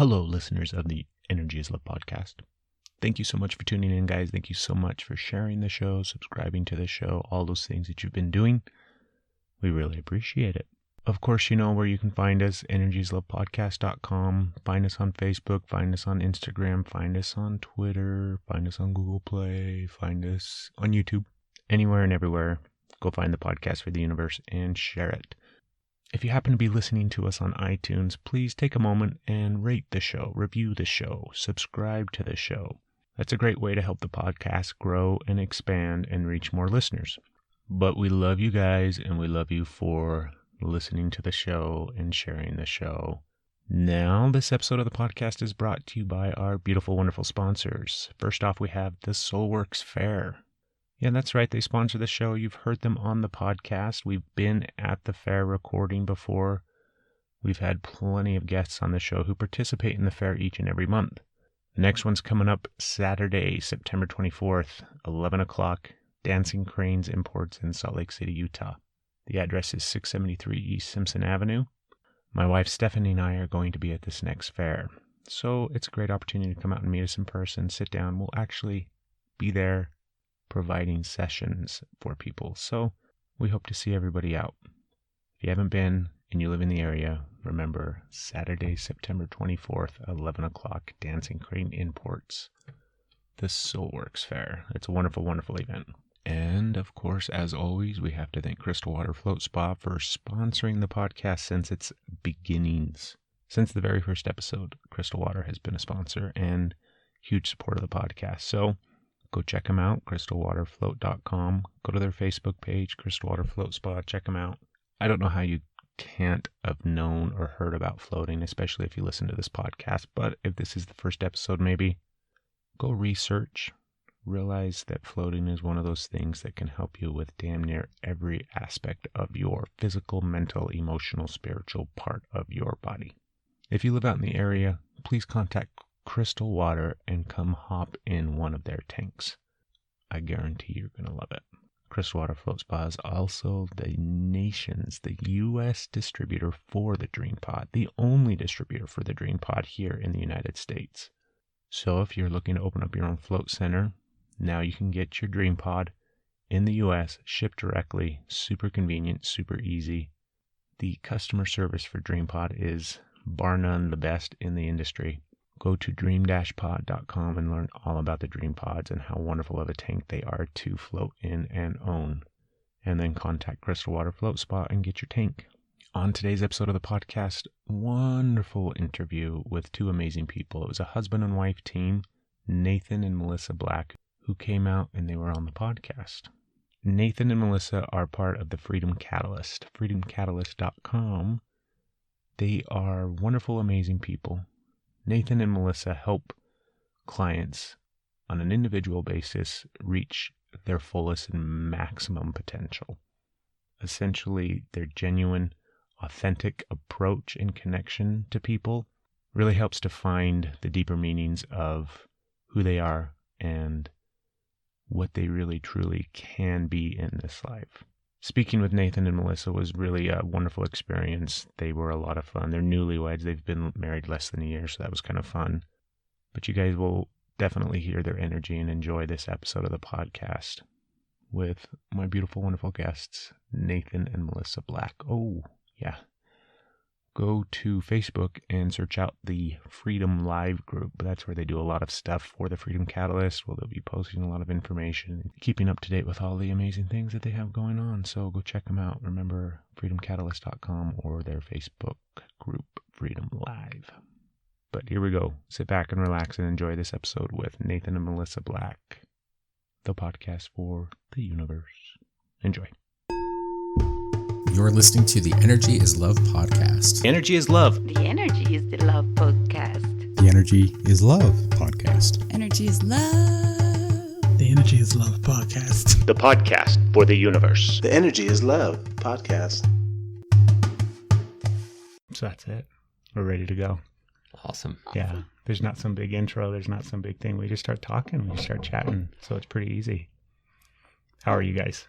Hello, listeners of the Energy is Love podcast. Thank you so much for tuning in, guys. Thank you so much for sharing the show, subscribing to the show, all those things that you've been doing. We really appreciate it. Of course, you know where you can find us, energieslovepodcast.com. Find us on Facebook, find us on Instagram, find us on Twitter, find us on Google Play, find us on YouTube. Anywhere and everywhere, go find the podcast for the universe and share it. If you happen to be listening to us on iTunes, please take a moment and rate the show, review the show, subscribe to the show. That's a great way to help the podcast grow and expand and reach more listeners. But we love you guys, and we love you for listening to the show and sharing the show. Now, this episode of the podcast is brought to you by our beautiful, wonderful sponsors. First off, we have the Soulworks Fair. Yeah, that's right. They sponsor the show. You've heard them on the podcast. We've been at the fair recording before. We've had plenty of guests on the show who participate in the fair each and every month. The next one's coming up Saturday, September 24th, 11 o'clock, Dancing Cranes Imports in Salt Lake City, Utah. The address is 673 East Simpson Avenue. My wife Stephanie and I are going to be at this next fair. So it's a great opportunity to come out and meet us in person, sit down. We'll actually be there providing sessions for people. So we hope to see everybody out. If you haven't been and you live in the area, remember Saturday, September 24th, 11 o'clock, Dancing Crane Imports, the Soulworks Fair. It's a wonderful, wonderful event. And of course, as always, we have to thank Crystal Water Float Spa for sponsoring the podcast since its beginnings. Since the very first episode, Crystal Water has been a sponsor and huge supporter of the podcast. So go check them out, crystalwaterfloat.com. Go to their Facebook page, Crystal Water Float Spa. Check them out. I don't know how you can't have known or heard about floating, especially if you listen to this podcast. But if this is the first episode, maybe go research. Realize that floating is one of those things that can help you with damn near every aspect of your physical, mental, emotional, spiritual part of your body. If you live out in the area, please contact Crystal Water and come hop in one of their tanks. I guarantee you're going to love it. Crystal Water Float Spa is also the U.S. distributor for the Dream Pod, the only distributor for the Dream Pod here in the United States. So if you're looking to open up your own float center, now you can get your Dream Pod in the U.S. shipped directly, super convenient, super easy. The customer service for Dream Pod is bar none the best in the industry. Go to dream-pod.com and learn all about the Dream Pods and how wonderful of a tank they are to float in and own. And then contact Crystal Water Float Spa and get your tank. On today's episode of the podcast, wonderful interview with two amazing people. It was a husband and wife team, Nathan and Melissa Black, who came out and they were on the podcast. Nathan and Melissa are part of the Freedom Catalyst, freedomcatalyst.com. They are wonderful, amazing people. Nathan and Melissa help clients on an individual basis reach their fullest and maximum potential. Essentially, their genuine, authentic approach and connection to people really helps to find the deeper meanings of who they are and what they really truly can be in this life. Speaking with Nathan and Melissa was really a wonderful experience. They were a lot of fun. They're newlyweds. They've been married less than a year, so that was kind of fun. But you guys will definitely hear their energy and enjoy this episode of the podcast with my beautiful, wonderful guests, Nathan and Melissa Black. Oh, yeah. Go to Facebook and search out the Freedom Live group. That's where they do a lot of stuff for the Freedom Catalyst. Well, they'll be posting a lot of information, keeping up to date with all the amazing things that they have going on. So go check them out. Remember, freedomcatalyst.com or their Facebook group, Freedom Live. But here we go. Sit back and relax and enjoy this episode with Nathan and Melissa Black, the podcast for the universe. Enjoy. You're listening to the Energy is Love podcast. Energy is love. The Energy is the Love podcast. The Energy is Love podcast. Energy is love. The Energy is Love podcast. The podcast for the universe. The Energy is Love podcast. So that's it. We're ready to go. Awesome. Yeah. There's not some big intro. There's not some big thing. We just start talking. We just start chatting. So it's pretty easy. How are you guys?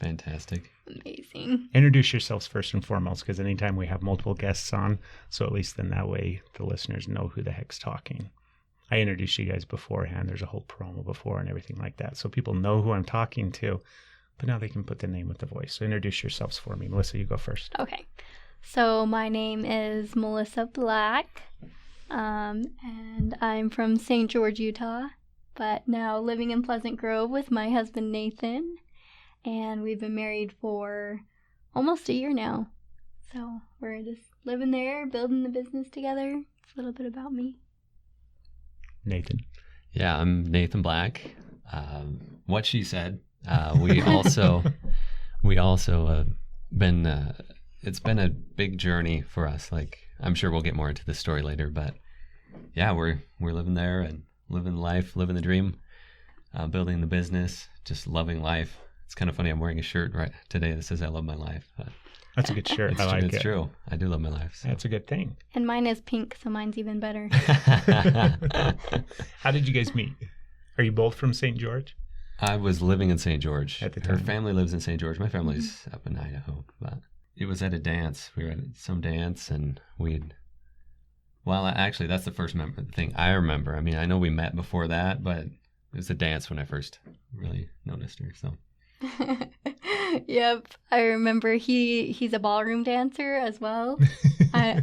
Fantastic. Amazing. Introduce yourselves first and foremost, because anytime we have multiple guests on, so at least then that way the listeners know who the heck's talking. I introduced you guys beforehand. There's a whole promo before and everything like that, so people know who I'm talking to, but now they can put the name with the voice. So introduce yourselves for me. Melissa, you go first. Okay. So my name is Melissa Black, and I'm from St. George, Utah, but now living in Pleasant Grove with my husband, Nathan. And we've been married for almost a year now. So we're just living there, building the business together. It's a little bit about me. Nathan. Yeah, I'm Nathan Black. What she said. We also been. It's been a big journey for us. Like, I'm sure we'll get more into this story later, but yeah, we're living there and living life, living the dream, building the business, just loving life. It's kind of funny. I'm wearing a shirt right today that says "I love my life." But that's a good shirt. I like it. It's true. I do love my life. So. That's a good thing. And mine is pink, so mine's even better. How did you guys meet? Are you both from St. George? I was living in St. George. At the time. Her family lives in St. George. My family's up in Idaho, but it was at a dance. We were at some dance, and actually, that's the first thing I remember. I mean, I know we met before that, but it was a dance when I first really noticed her. So. Yep, I remember he's a ballroom dancer as well.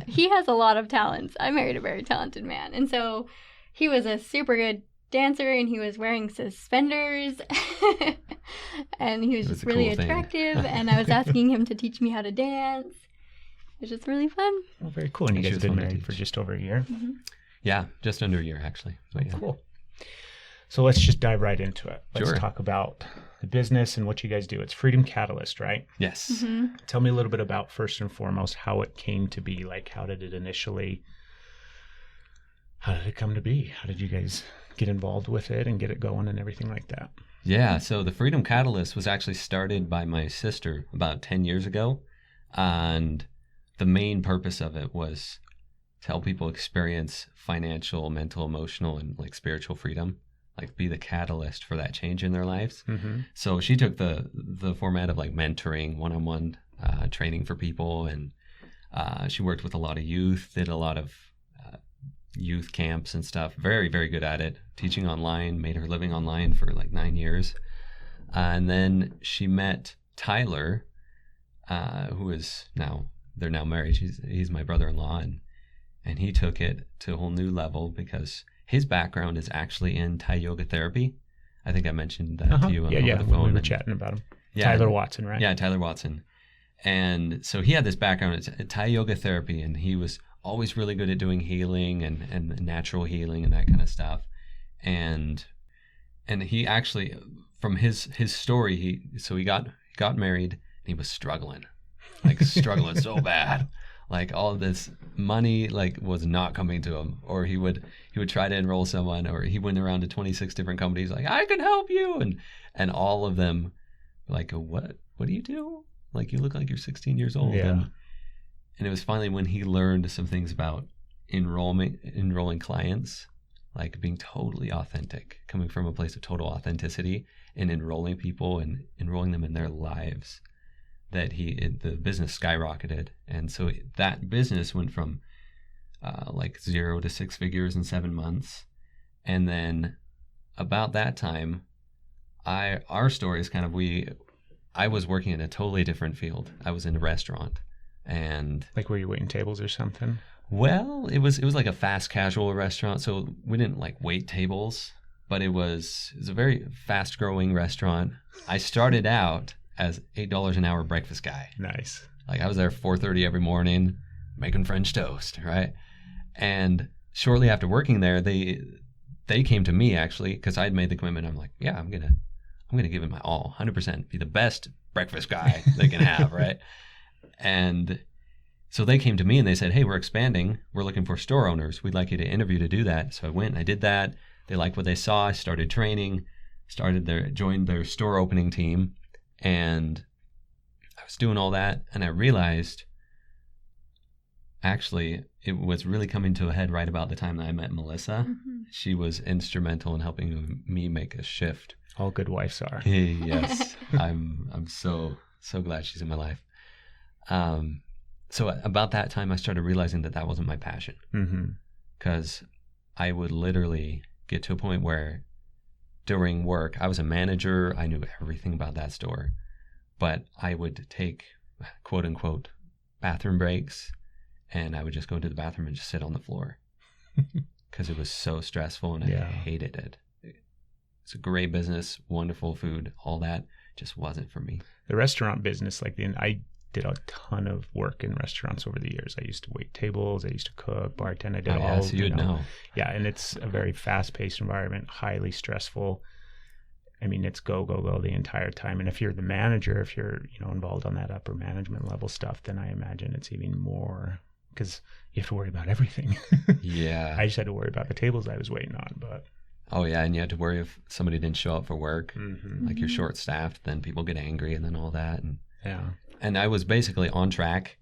He has a lot of talents. I married a very talented man, and so he was a super good dancer, and he was wearing suspenders, and he was just really attractive. And I was asking him to teach me how to dance. It was just really fun. Oh, very cool. And you guys have been married for just over a year. Mm-hmm. Yeah, just under a year actually. But, yeah. Cool. So let's just dive right into it. Let's Sure. talk about the business and what you guys do. It's Freedom Catalyst, right? Yes. Mm-hmm. Tell me a little bit about, first and foremost, how it came to be. Like, how did it come to be? How did you guys get involved with it and get it going and everything like that? Yeah, so the Freedom Catalyst was actually started by my sister about 10 years ago. And the main purpose of it was to help people experience financial, mental, emotional, and like spiritual freedom, like be the catalyst for that change in their lives. Mm-hmm. So she took the format of like mentoring, one-on-one training for people. And she worked with a lot of youth, did a lot of youth camps and stuff. Very, very good at it. Teaching online, made her living online for like 9 years. And then she met Tyler, who is they're now married. He's my brother-in-law, and he took it to a whole new level because his background is actually in Thai yoga therapy. I think I mentioned that to you over the phone. We were chatting about him. Yeah, Tyler Watson, right? Yeah, Tyler Watson. And so he had this background in Thai yoga therapy, and he was always really good at doing healing and natural healing and that kind of stuff. And he actually, from his story, he got married and he was struggling so bad. Like all this money was not coming to him, or he would try to enroll someone, or he went around to 26 different companies like, I can help you, and all of them like, what do you do? Like, you look like you're 16 years old. Yeah. And it was finally when he learned some things about enrolling clients, like being totally authentic, coming from a place of total authenticity and enrolling people and enrolling them in their lives, that the business skyrocketed. And so that business went from 0 to 6 figures in 7 months. And then about that time, our story is kind of, I was working in a totally different field. I was in a restaurant. And like, were you waiting tables or something? Well, it was like a fast casual restaurant, so we didn't like wait tables, but it was a very fast growing restaurant. I started out as $8 an hour breakfast guy. Nice. Like, I was there 4:30 every morning making French toast, right? And shortly after working there, they came to me actually because I'd made the commitment. I'm like, yeah, I'm gonna give it my all, 100%, be the best breakfast guy they can have, right? And so they came to me and they said, hey, we're expanding. We're looking for store owners. We'd like you to interview to do that. So I went and I did that. They liked what they saw. I started training, joined their store opening team. And I was doing all that. And I realized actually it was really coming to a head right about the time that I met Melissa. Mm-hmm. she was instrumental in helping me make a shift. All good wives are. Yes, I'm so glad she's in my life. So about that time, I started realizing that wasn't my passion, because I would literally get to a point where during work, I was a manager. I knew everything about that store, but I would take quote unquote bathroom breaks, and I would just go into the bathroom and just sit on the floor because it was so stressful and I hated it. It's a great business, wonderful food, all that just wasn't for me. The restaurant business, I did a ton of work in restaurants over the years. I used to wait tables, I used to cook, bartend. I did all. So you'd know. Yeah, and it's a very fast-paced environment, highly stressful. I mean, it's go the entire time. And if you're the manager, if you're involved on that upper management level stuff, then I imagine it's even more, because you have to worry about everything. Yeah. I just had to worry about the tables I was waiting on, but. Oh yeah, and you had to worry if somebody didn't show up for work, like you're short-staffed, then people get angry and then all that. And I was basically on track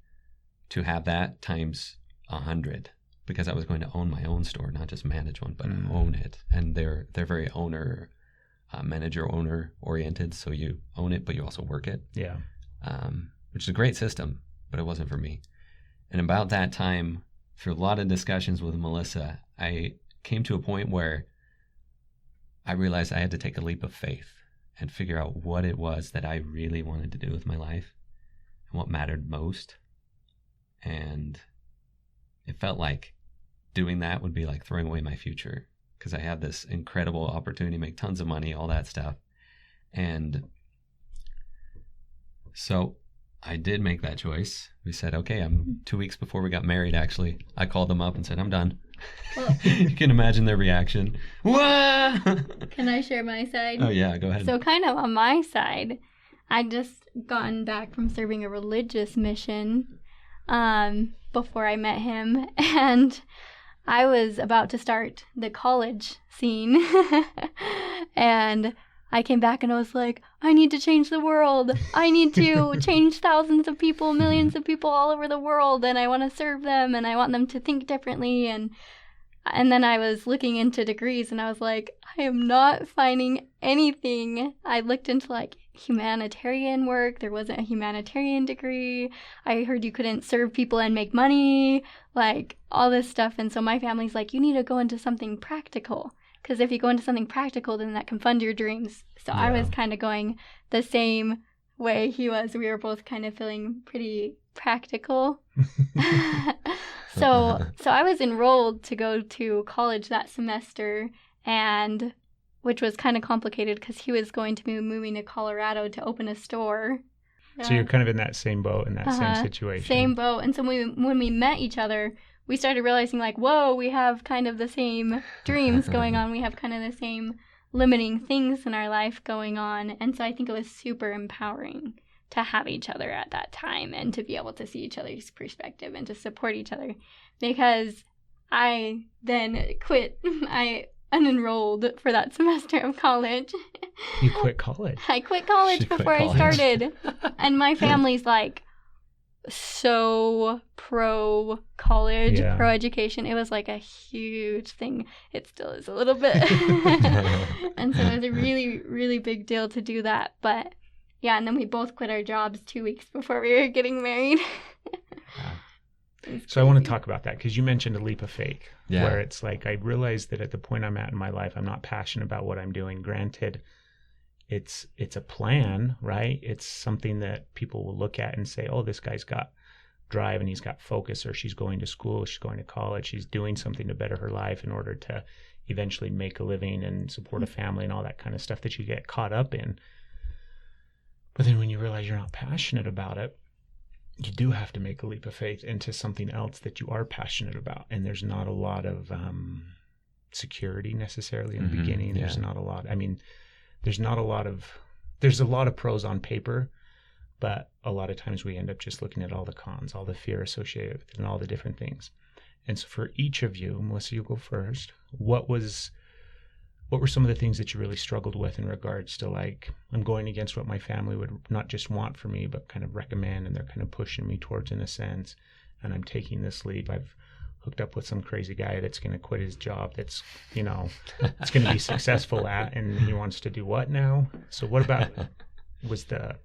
to have that times 100, because I was going to own my own store, not just manage one, but own it. And they're very manager-owner oriented, so you own it, but you also work it. Yeah. Which is a great system, but it wasn't for me. And about that time, through a lot of discussions with Melissa, I came to a point where I realized I had to take a leap of faith and figure out what it was that I really wanted to do with my life and what mattered most. And it felt like doing that would be like throwing away my future, because I had this incredible opportunity to make tons of money, all that stuff. And so I did make that choice. We said, okay, 2 weeks before we got married, actually, I called them up and said, I'm done. Well, you can imagine their reaction. Wah! Can I share my side? Oh, yeah, go ahead. So kind of on my side, I'd just gotten back from serving a religious mission before I met him. And I was about to start the college scene. And I came back and I was like, I need to change the world. I need to change thousands of people, millions of people all over the world. And I want to serve them and I want them to think differently. And then I was looking into degrees and I was like, I am not finding anything. I looked into humanitarian work. There wasn't a humanitarian degree. I heard you couldn't serve people and make money, all this stuff. And so my family's like, you need to go into something practical. Because if you go into something practical, then that can fund your dreams. So I was kind of going the same way he was. We were both kind of feeling pretty practical. So I was enrolled to go to college that semester, and which was kind of complicated because he was going to be moving to Colorado to open a store. So you're kind of in that same boat, in that same situation. Same boat. And so when we met each other, we started realizing whoa, we have kind of the same dreams going on. We have kind of the same limiting things in our life going on. And so I think it was super empowering to have each other at that time and to be able to see each other's perspective and to support each other, because I then quit. I unenrolled for that semester of college. You quit college? I quit college before I started. And my family's so pro college, pro education. It was a huge thing. It still is a little bit. And so it was a really, really big deal to do that. But yeah, and then we both quit our jobs 2 weeks before we were getting married. So I want to talk about that, because you mentioned a leap of faith, Yeah. where it's I realized that at the point I'm at in my life, I'm not passionate about what I'm doing. Granted, it's a plan, right? It's something that people will look at and say, oh, this guy's got drive and he's got focus, or she's going to school, she's going to college, she's doing something to better her life in order to eventually make a living and support a family and all that kind of stuff that you get caught up in. But then when you realize you're not passionate about it, you do have to make a leap of faith into something else that you are passionate about. And there's not a lot of security necessarily in the beginning. There's not a lot. I mean, there's a lot of pros on paper, but a lot of times we end up just looking at all the cons, all the fear associated with it, and all the different things. And so for each of you, Melissa, you go first. What were some of the things that you really struggled with in regards to I'm going against what my family would not just want for me, but kind of recommend, and they're kind of pushing me towards in a sense, and I'm taking this leap. hooked up with some crazy guy that's going to quit his job that's, it's going to be successful at, and he wants to do what now? So what about was the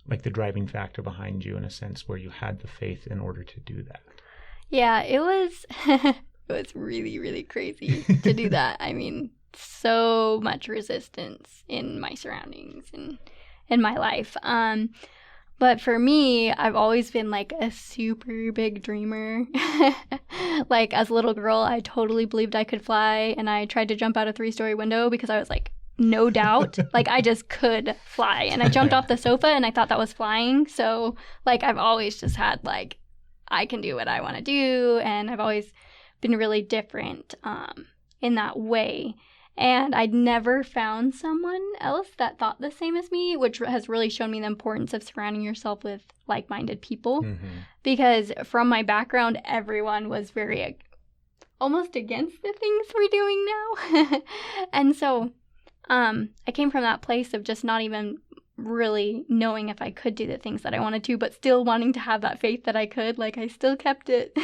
driving factor behind you in a sense where you had the faith in order to do that? Yeah, it was it was really, really crazy to do that. I mean, so much resistance in my surroundings and in my life. But for me, I've always been like a super big dreamer. Like as a little girl, I totally believed I could fly, and I tried to jump out a 3-story window because I was like, no doubt, like I just could fly. And I jumped off the sofa and I thought that was flying. So like I've always just had like, I can do what I want to do. And I've always been really different in that way. And I'd never found someone else that thought the same as me, which has really shown me the importance of surrounding yourself with like-minded people. Mm-hmm. Because from my background, everyone was very almost against the things we're doing now. And so I came from that place of just not even really knowing if I could do the things that I wanted to, but still wanting to have that faith that I could. Like I still kept it.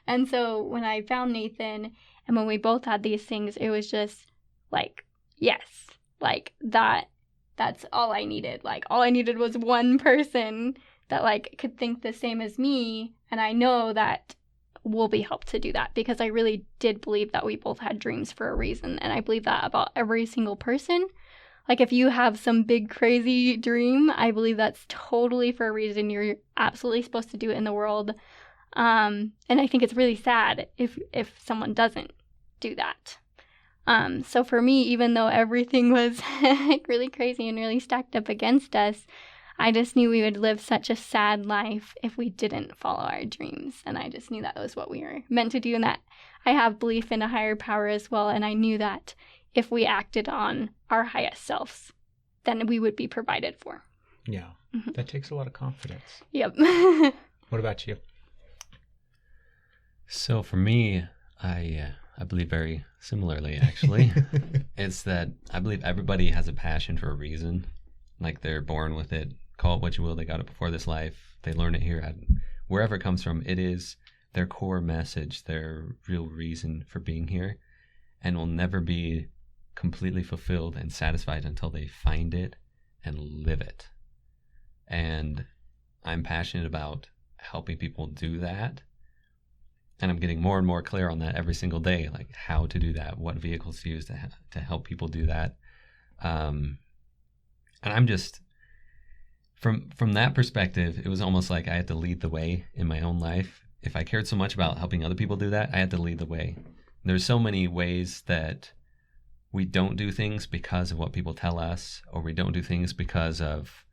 And so when I found Nathan and when we both had these things, it was just like, yes, like that's all I needed. Like all I needed was one person that like could think the same as me. And I know that we'll be helped to do that because I really did believe that we both had dreams for a reason. And I believe that about every single person. Like if you have some big crazy dream, I believe that's totally for a reason. You're absolutely supposed to do it in the world. And I think it's really sad if someone doesn't do that. So for me, even though everything was like really crazy and really stacked up against us, I just knew we would live such a sad life if we didn't follow our dreams. And I just knew that was what we were meant to do, and that I have belief in a higher power as well. And I knew that if we acted on our highest selves, then we would be provided for. Yeah, that takes a lot of confidence. Yep. What about you? So for me, I believe very similarly, actually. It's that I believe everybody has a passion for a reason. Like they're born with it. Call it what you will. They got it before this life. They learn it here. Wherever it comes from, it is their core message, their real reason for being here, and will never be completely fulfilled and satisfied until they find it and live it. And I'm passionate about helping people do that. And I'm getting more and more clear on that every single day, like how to do that, what vehicles to use to help people do that. And I'm just, from that perspective, it was almost like I had to lead the way in my own life. If I cared so much about helping other people do that, I had to lead the way. There's so many ways that we don't do things because of what people tell us, or we don't do things because of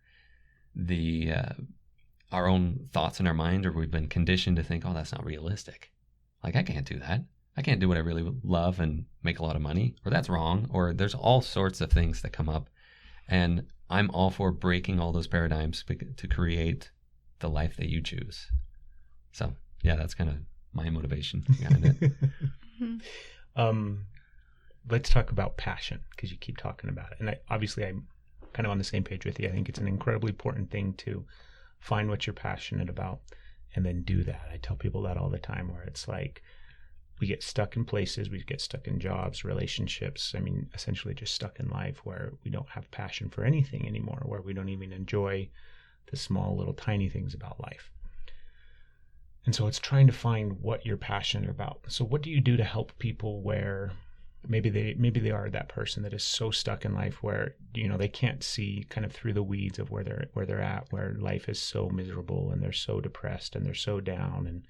our own thoughts in our mind, or we've been conditioned to think, oh, that's not realistic. Like, I can't do that. I can't do what I really love and make a lot of money, or that's wrong, or there's all sorts of things that come up. And I'm all for breaking all those paradigms to create the life that you choose. So, yeah, that's kind of my motivation behind it. Let's talk about passion, because you keep talking about it. And I'm kind of on the same page with you. I think it's an incredibly important thing to find what you're passionate about and then do that. I tell people that all the time, where it's like we get stuck in places, we get stuck in jobs, relationships. I mean, essentially just stuck in life where we don't have passion for anything anymore, where we don't even enjoy the small little tiny things about life. And so it's trying to find what you're passionate about. So what do you do to help people where maybe they are that person that is so stuck in life where, they can't see kind of through the weeds of where they're at, where life is so miserable and they're so depressed and they're so down, and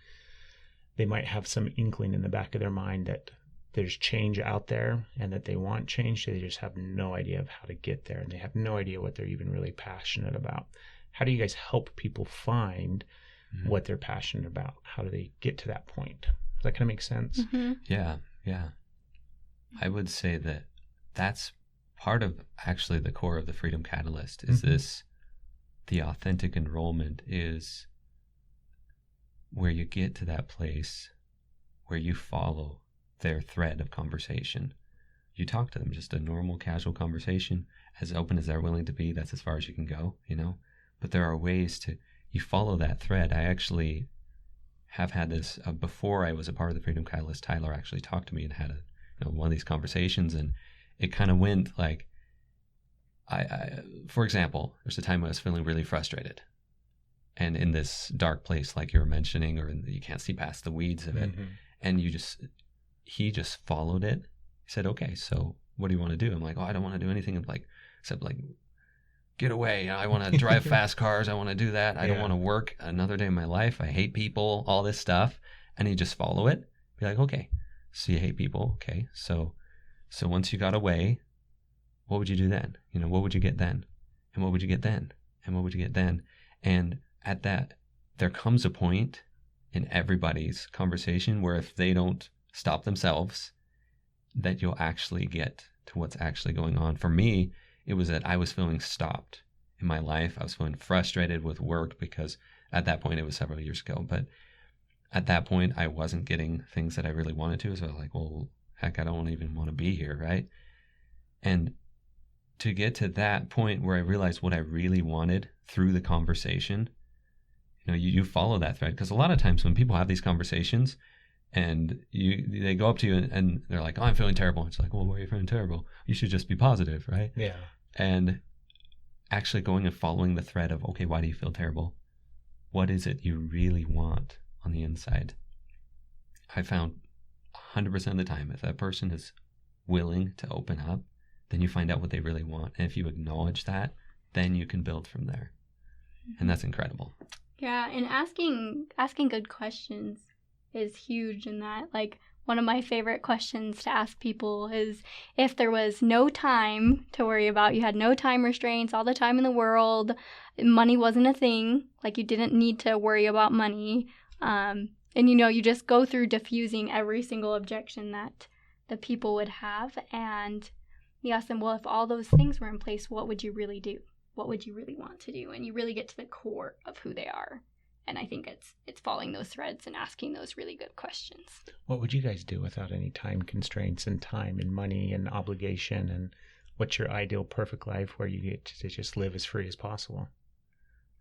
they might have some inkling in the back of their mind that there's change out there and that they want change. So they just have no idea of how to get there, and they have no idea what they're even really passionate about. How do you guys help people find what they're passionate about? How do they get to that point? Does that kind of make sense? Mm-hmm. Yeah. I would say that that's part of actually the core of the Freedom Catalyst is the authentic enrollment is where you get to that place where you follow their thread of conversation. You talk to them, just a normal, casual conversation, as open as they're willing to be. That's as far as you can go, But there are ways you follow that thread. I actually have had this before I was a part of the Freedom Catalyst. Tyler actually talked to me and had one of these conversations, and it kind of went like, for example, there's a time I was feeling really frustrated and in this dark place, like you were mentioning, or you can't see past the weeds of it. And he just followed it. He said, okay, so what do you want to do? I'm like, oh, I don't want to do anything except like get away. I want to drive fast cars. I want to do that. I don't want to work another day in my life. I hate people, all this stuff. And you just follow it. Be like, okay, so you hate people. Okay. So once you got away, what would you do then? What would you get then? And what would you get then? And what would you get then? And at that, there comes a point in everybody's conversation where if they don't stop themselves, that you'll actually get to what's actually going on. For me, it was that I was feeling stopped in my life. I was feeling frustrated with work because at that point, it was several years ago, but at that point, I wasn't getting things that I really wanted to. So I was like, well, heck, I don't even want to be here, right? And to get to that point where I realized what I really wanted through the conversation, you follow that thread. Because a lot of times when people have these conversations and they go up to you and they're like, oh, I'm feeling terrible. It's like, well, why are you feeling terrible? You should just be positive, right? Yeah. And actually going and following the thread of, okay, why do you feel terrible? What is it you really want on the inside? I found 100% of the time, if that person is willing to open up, then you find out what they really want. And if you acknowledge that, then you can build from there. And that's incredible. Yeah, and asking good questions is huge in that. Like, one of my favorite questions to ask people is, if there was no time to worry about, you had no time restraints, all the time in the world, money wasn't a thing, like you didn't need to worry about money, and you just go through diffusing every single objection that the people would have, and you ask them, well, if all those things were in place, what would you really do? What would you really want to do? And you really get to the core of who they are. And I think it's following those threads and asking those really good questions. What would you guys do without any time constraints and time and money and obligation? And what's your ideal perfect life where you get to just live as free as possible?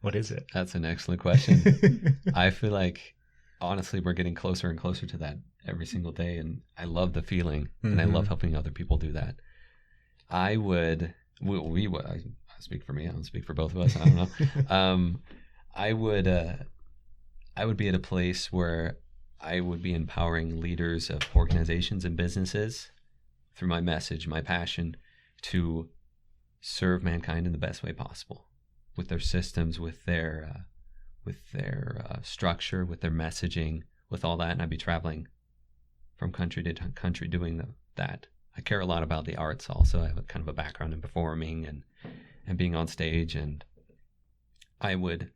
What is it? That's an excellent question. I feel like, honestly, we're getting closer and closer to that every single day. And I love the feeling. And I love helping other people do that. I would, I speak for me, I don't speak for both of us, I don't know. I would be at a place where I would be empowering leaders of organizations and businesses through my message, my passion, to serve mankind in the best way possible, with their systems, with their structure, with their messaging, with all that. And I'd be traveling from country to country doing that. I care a lot about the arts also. I have a kind of a background in performing and being on stage, and I would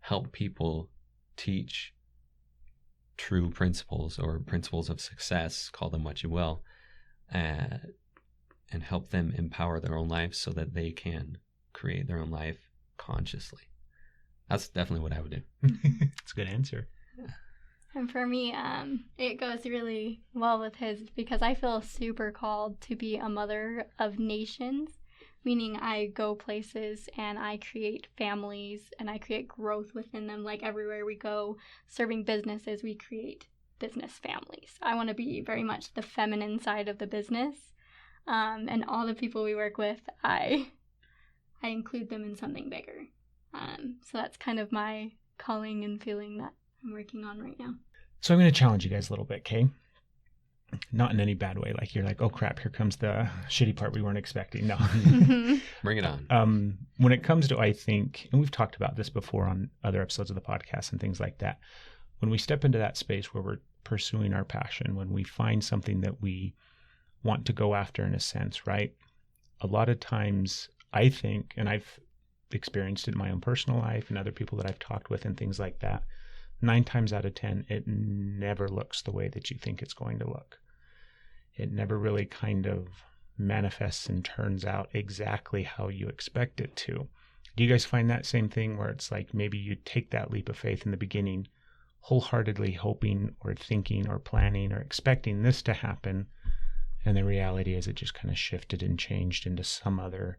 help people teach true principles or principles of success, call them what you will, and help them empower their own lives so that they can create their own life consciously. That's definitely what I would do. That's a good answer. Yeah. And for me, it goes really well with his, because I feel super called to be a mother of nations, meaning I go places and I create families and I create growth within them. Like, everywhere we go, serving businesses, we create business families. I want to be very much the feminine side of the business, and all the people we work with, I include them in something bigger. So that's kind of my calling and feeling that I'm working on right now. So I'm going to challenge you guys a little bit, okay? Not in any bad way. Like, you're like, oh crap, here comes the shitty part we weren't expecting. No. Bring it on. When it comes to, I think, and we've talked about this before on other episodes of the podcast and things like that, when we step into that space where we're pursuing our passion, when we find something that we want to go after in a sense, right? A lot of times, I think, and I've experienced it in my own personal life and other people that I've talked with and things like that, 9 times out of 10, it never looks the way that you think it's going to look. It never really kind of manifests and turns out exactly how you expect it to. Do you guys find that same thing where it's like maybe you take that leap of faith in the beginning, wholeheartedly hoping or thinking or planning or expecting this to happen, and the reality is it just kind of shifted and changed into some other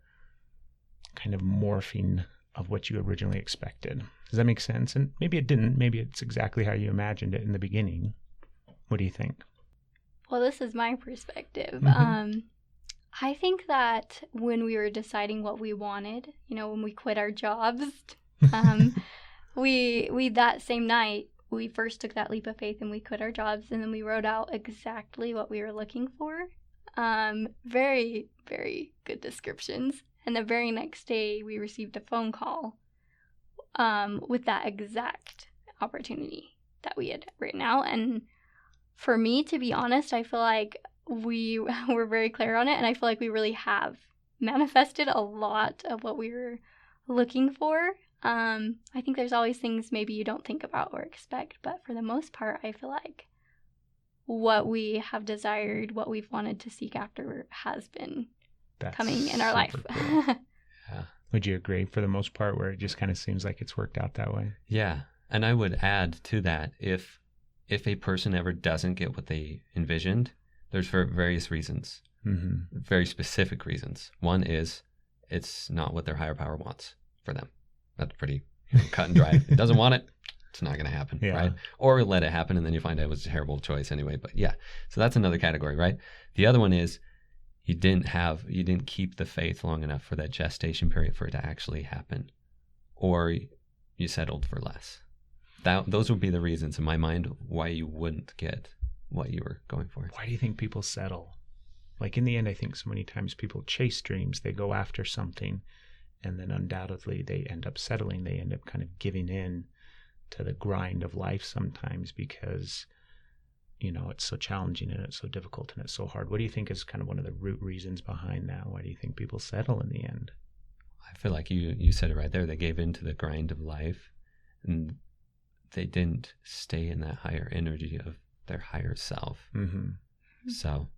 kind of morphing of what you originally expected. Does that make sense? And maybe it didn't. Maybe it's exactly how you imagined it in the beginning. What do you think? Well, this is my perspective. Mhm. I think that when we were deciding what we wanted, when we quit our jobs, we that same night, we first took that leap of faith and we quit our jobs, and then we wrote out exactly what we were looking for. Very, very good descriptions. And the very next day, we received a phone call with that exact opportunity that we had written out. And for me, to be honest, I feel like we were very clear on it, and I feel like we really have manifested a lot of what we were looking for. I think there's always things maybe you don't think about or expect, but for the most part, I feel like what we have desired, what we've wanted to seek after has been coming in our life. Cool. Yeah. Would you agree for the most part, where it just kind of seems like it's worked out that way? Yeah. And I would add to that, if a person ever doesn't get what they envisioned, there's various reasons, very specific reasons. One is it's not what their higher power wants for them. That's pretty cut and dry. If it doesn't want it, it's not going to happen, right? Or let it happen, and then you find out it was a terrible choice anyway. But yeah, so that's another category, right? The other one is you didn't keep the faith long enough for that gestation period for it to actually happen, or you settled for less. Those would be the reasons in my mind why you wouldn't get what you were going for. Why do you think people settle? Like in the end, I think so many times people chase dreams, they go after something, and then undoubtedly they end up settling. They end up kind of giving in to the grind of life sometimes because, it's so challenging and it's so difficult and it's so hard. What do you think is kind of one of the root reasons behind that? Why do you think people settle in the end? I feel like you said it right there. They gave in to the grind of life, and they didn't stay in that higher energy of their higher self. So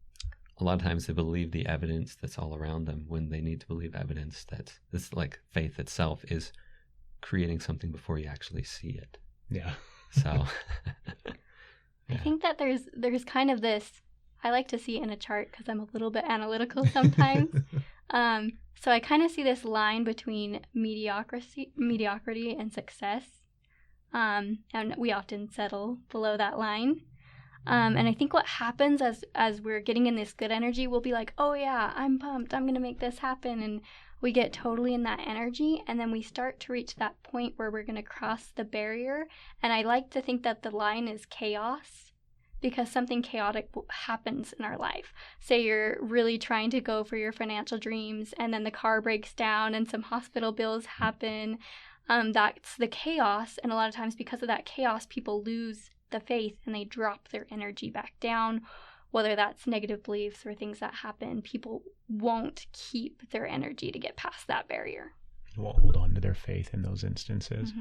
a lot of times they believe the evidence that's all around them when they need to believe evidence that this, like faith itself, is creating something before you actually see it. Yeah. So I think that there's kind of this, I like to see it in a chart because I'm a little bit analytical sometimes. So I kind of see this line between mediocrity and success. And we often settle below that line. And I think what happens as we're getting in this good energy, we'll be like, oh yeah, I'm pumped, I'm going to make this happen. And we get totally in that energy. And then we start to reach that point where we're going to cross the barrier. And I like to think that the line is chaos, because something chaotic happens in our life. Say you're really trying to go for your financial dreams, and then the car breaks down and some hospital bills happen. That's the chaos. And a lot of times because of that chaos, people lose the faith and they drop their energy back down. Whether that's negative beliefs or things that happen, people won't keep their energy to get past that barrier. Won't hold on to their faith in those instances.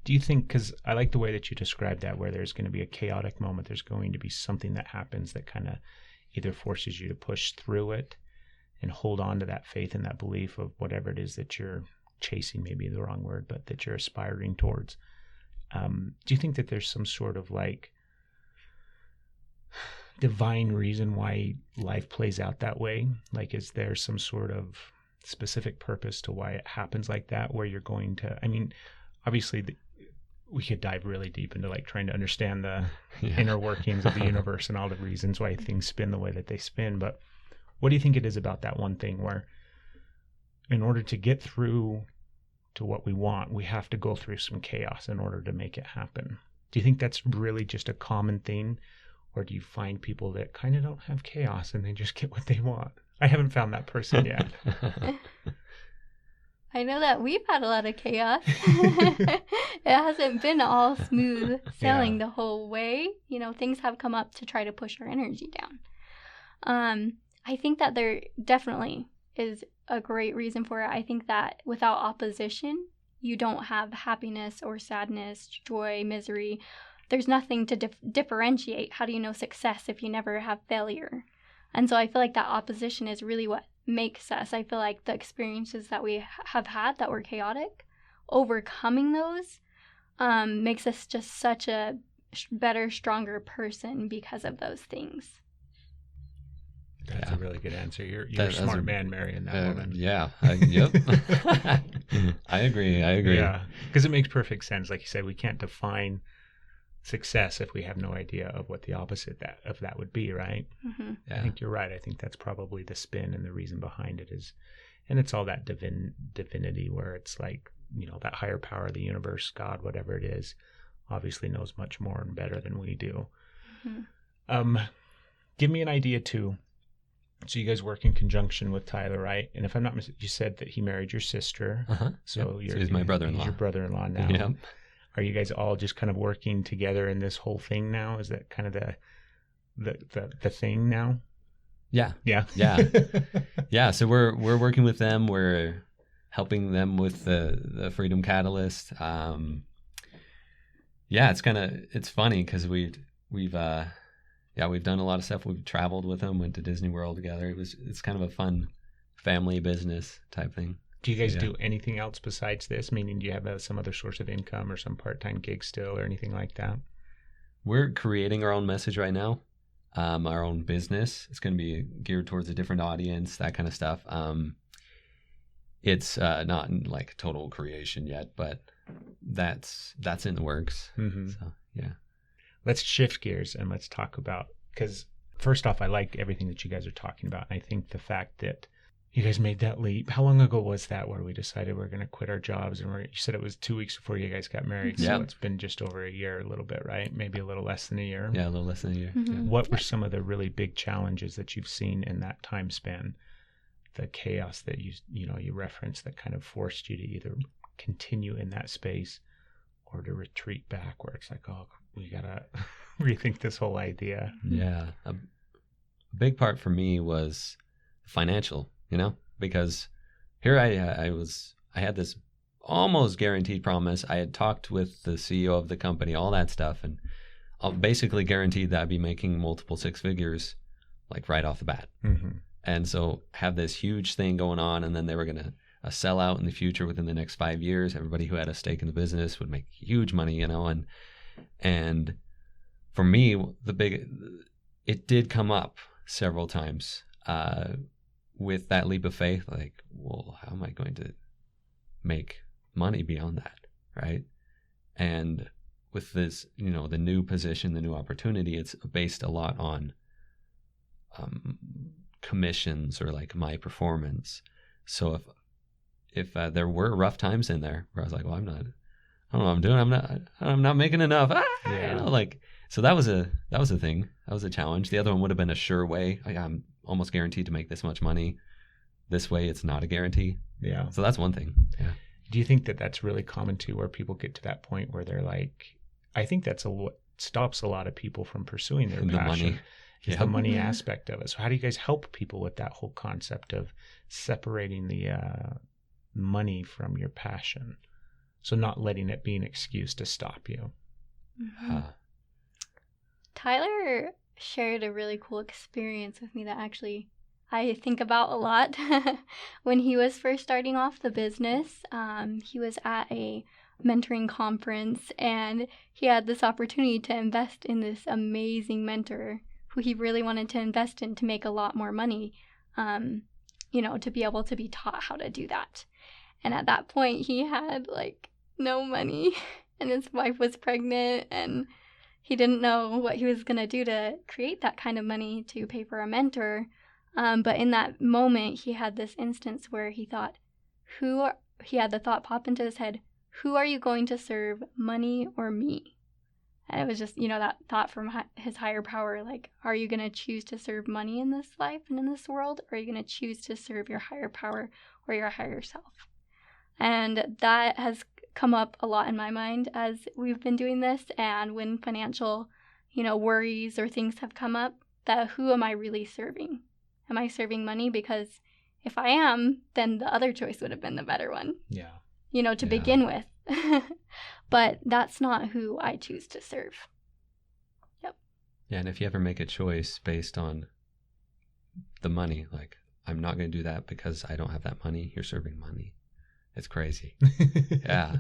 Do you think, because I like the way that you described that, where there's going to be a chaotic moment, there's going to be something that happens that kind of either forces you to push through it and hold on to that faith and that belief of whatever it is that you're chasing, maybe the wrong word, but that you're aspiring towards. Do you think that there's some sort of like divine reason why life plays out that way? Like, is there some sort of specific purpose to why it happens like that, where you're going to, obviously we could dive really deep into like trying to understand the inner workings of the universe and all the reasons why things spin the way that they spin. But what do you think it is about that one thing where in order to get through to what we want, we have to go through some chaos in order to make it happen? Do you think that's really just a common thing? Or do you find people that kind of don't have chaos and they just get what they want? I haven't found that person yet. I know that we've had a lot of chaos. It hasn't been all smooth sailing the whole way. Things have come up to try to push our energy down. I think that there definitely is a great reason for it. I think that without opposition, you don't have happiness or sadness, joy, misery. There's nothing to differentiate. How do you know success if you never have failure? And so I feel like that opposition is really what makes us. I feel like the experiences that we have had that were chaotic, overcoming those makes us just such a better, stronger person because of those things. That's a really good answer. You're a smart man marrying that woman. Yeah. Yep. I agree. Yeah, because it makes perfect sense. Like you said, we can't define success if we have no idea of what the opposite of that would be, right? Mm-hmm. Yeah. I think you're right. I think that's probably the spin and the reason behind it is, and it's all that divinity where it's like, you know, that higher power of the universe, God, whatever it is, obviously knows much more and better than we do. Mm-hmm. Give me an idea too. So you guys work in conjunction with Tyler, right? And if I'm not mistaken, you said that he married your sister. Uh-huh. So Yep. So he's my brother-in-law. He's your brother-in-law now. Yep. Are you guys all just kind of working together in this whole thing now? Is that kind of the thing now? Yeah. Yeah. Yeah. Yeah. So we're working with them. We're helping them with the Freedom Catalyst. Yeah, it's funny because we've done a lot of stuff. We've traveled with them, went to Disney World together. It's kind of a fun family business type thing. Do you guys do anything else besides this? Meaning, do you have some other source of income or some part-time gig still or anything like that? We're creating our own message right now, our own business. It's going to be geared towards a different audience, that kind of stuff. It's not in like total creation yet, but that's in the works. Mm-hmm. So, yeah. Let's shift gears and let's talk about, because first off, I like everything that you guys are talking about. And I think the fact that you guys made that leap. How long ago was that where we decided we're going to quit our jobs? And you said it was 2 weeks before you guys got married. Yeah. So it's been just over a year, a little bit, right? Maybe a little less than a year. Yeah, a little less than a year. Mm-hmm. Yeah. What were some of the really big challenges that you've seen in that time span? The chaos that you referenced that kind of forced you to either continue in that space or to retreat back where it's like, oh, we got to rethink this whole idea. Yeah. A big part for me was financial, because here I had this almost guaranteed promise. I had talked with the CEO of the company, all that stuff, and I basically guaranteed that I'd be making multiple six figures like right off the bat. Mm-hmm. And so have this huge thing going on, and then they were going to sell out in the future within the next 5 years. Everybody who had a stake in the business would make huge money, and for me, it did come up several times with that leap of faith, like, well, how am I going to make money beyond that, right? And with this, the new position, the new opportunity, it's based a lot on commissions or like my performance. So if there were rough times in there where I was like, well, I don't know what I'm doing. I'm not making enough. So that was a thing. That was a challenge. The other one would have been a sure way. I'm almost guaranteed to make this much money. This way, it's not a guarantee. Yeah. So that's one thing. Yeah. Do you think that that's really common too, where people get to that point where they're like, I think that's what stops a lot of people from pursuing their passion. Money. Is the money aspect of it. So how do you guys help people with that whole concept of separating the money from your passion? So not letting it be an excuse to stop you. Mm-hmm. Tyler shared a really cool experience with me that actually I think about a lot. When he was first starting off the business, he was at a mentoring conference and he had this opportunity to invest in this amazing mentor who he really wanted to invest in to make a lot more money, to be able to be taught how to do that. And at that point, he had like no money and his wife was pregnant and he didn't know what he was going to do to create that kind of money to pay for a mentor. But in that moment, he had this instance where he thought, he had the thought pop into his head, who are you going to serve, money or me? And it was just, that thought from his higher power, like, are you going to choose to serve money in this life and in this world? Or are you going to choose to serve your higher power or your higher self? And that has come up a lot in my mind as we've been doing this. And when financial, worries or things have come up, that who am I really serving? Am I serving money? Because if I am, then the other choice would have been the better one. Yeah. To begin with. But that's not who I choose to serve. Yep. Yeah, and if you ever make a choice based on the money, like, I'm not going to do that because I don't have that money, you're serving money. It's crazy. Yeah.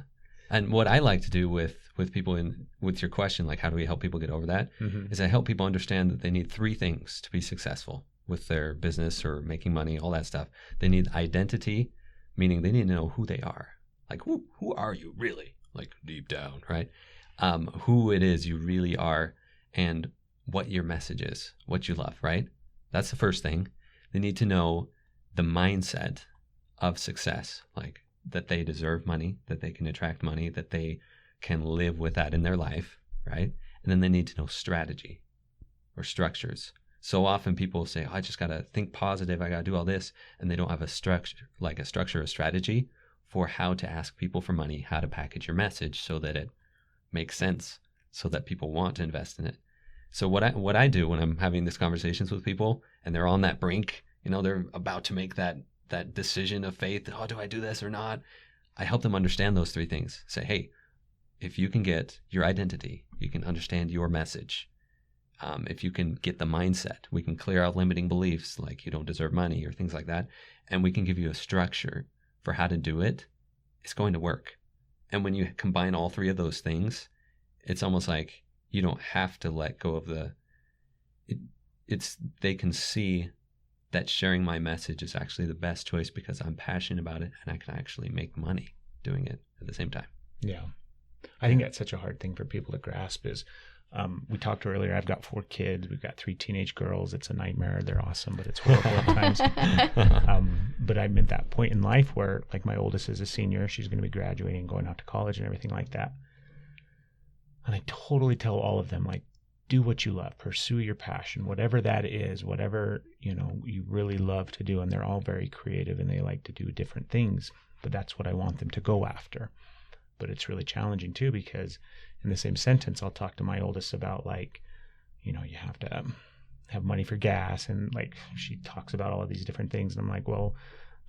And what I like to do with people with your question, like, how do we help people get over that? Mm-hmm. Is I help people understand that they need 3 things to be successful with their business or making money, all that stuff. They need identity, meaning they need to know who they are. like who are you really, like deep down, right? Who it is you really are, and what your message is, what you love, right? That's the first thing. They need to know the mindset of success, like that they deserve money, that they can attract money, that they can live with that in their life, right? And then they need to know strategy or structures. So often people say, I just got to think positive, I got to do all this, and they don't have a structure, a strategy for how to ask people for money, how to package your message so that it makes sense, so that people want to invest in it. So what I do when I'm having these conversations with people and they're on that brink, they're about to make that decision of faith, oh, do I do this or not? I help them understand those three things. Say, hey, if you can get your identity, you can understand your message. If you can get the mindset, we can clear out limiting beliefs like you don't deserve money or things like that. And we can give you a structure for how to do it. It's going to work. And when you combine all three of those things, it's almost like you don't have to let go of they can see that sharing my message is actually the best choice because I'm passionate about it and I can actually make money doing it at the same time. Yeah. I think that's such a hard thing for people to grasp is, we talked earlier, I've got 4 kids. We've got 3 teenage girls. It's a nightmare. They're awesome, but it's horrible at times. But I'm at that point in life where, like, my oldest is a senior. She's going to be graduating and going out to college and everything like that. And I totally tell all of them, like, do what you love, pursue your passion, whatever that is, whatever, you really love to do. And they're all very creative and they like to do different things, but that's what I want them to go after. But it's really challenging too, because in the same sentence, I'll talk to my oldest about, like, you have to have money for gas. And, like, she talks about all of these different things. And I'm like, well,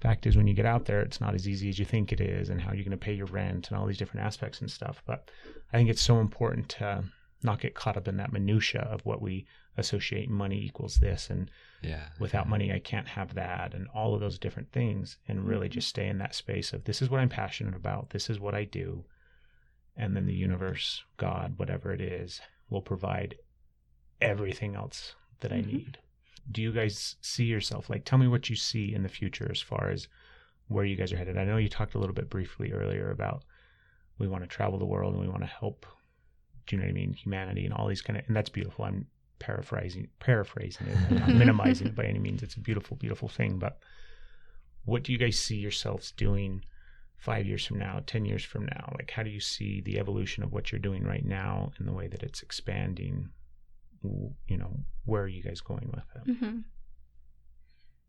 fact is, when you get out there, it's not as easy as you think it is, and how you're going to pay your rent and all these different aspects and stuff. But I think it's so important to not get caught up in that minutia of what we associate money equals this, and without money I can't have that, and all of those different things, and really just stay in that space of, this is what I'm passionate about, this is what I do, and then the universe, God, whatever it is, will provide everything else that I need. Do you guys see yourself, like, tell me what you see in the future as far as where you guys are headed? I know you talked a little bit briefly earlier about we want to travel the world and we want to help, do you know what I mean, humanity and all these kind of, and that's beautiful. I'm paraphrasing it. I'm not minimizing it by any means. It's a beautiful, beautiful thing. But what do you guys see yourselves doing 5 years from now, 10 years from now? Like, how do you see the evolution of what you're doing right now and the way that it's expanding? Where are you guys going with it?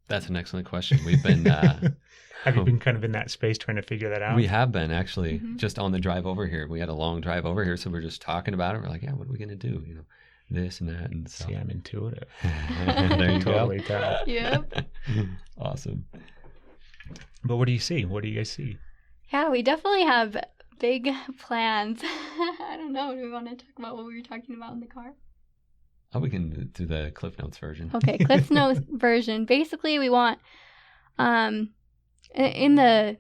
That's an excellent question. We've been have you been kind of in that space trying to figure that out? We have been, actually, just on the drive over here. We had a long drive over here, so we're just talking about it. We're like, yeah, what are we going to do? This and that. And so. See, I'm intuitive. There you totally go. Yep. Awesome. But what do you see? What do you guys see? Yeah, we definitely have big plans. I don't know. Do we want to talk about what we were talking about in the car? Oh, we can do the Cliff Notes version. Okay, Cliff Notes version. Basically, we want, in the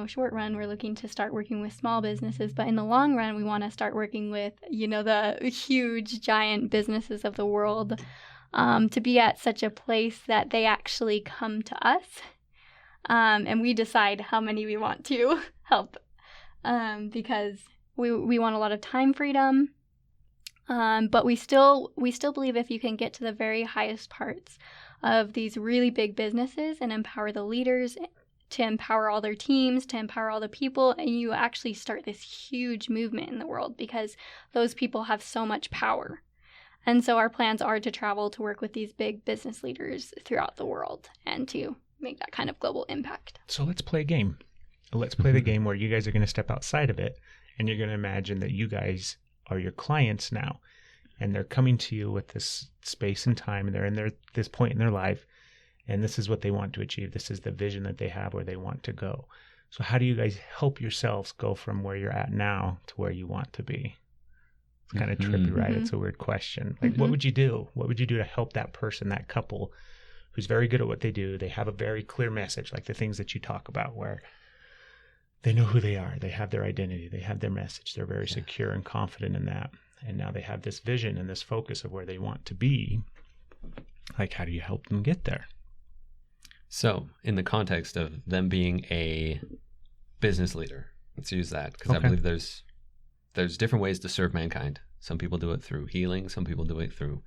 short run, we're looking to start working with small businesses, but in the long run, we want to start working with, the huge, giant businesses of the world, to be at such a place that they actually come to us, and we decide how many we want to help, because we want a lot of time freedom. But we still believe if you can get to the very highest parts of these really big businesses and empower the leaders, to empower all their teams, to empower all the people, and you actually start this huge movement in the world, because those people have so much power. And so our plans are to travel to work with these big business leaders throughout the world and to make that kind of global impact. So let's play a game. Let's play the game where you guys are going to step outside of it, and you're going to imagine that you guys are your clients now, and they're coming to you with this space and time, and they're in this point in their life, and this is what they want to achieve. This is the vision that they have where they want to go. So how do you guys help yourselves go from where you're at now to where you want to be? It's kind of trippy, right? It's a weird question. Like, what would you do? What would you do to help that person, that couple who's very good at what they do? They have a very clear message, like the things that you talk about, where they know who they are. They have their identity. They have their message. They're very secure and confident in that. And now they have this vision and this focus of where they want to be. Like, how do you help them get there? So in the context of them being a business leader, Let's use that, because I Okay. believe there's different ways to serve mankind. Some people do it through healing. Some people do it through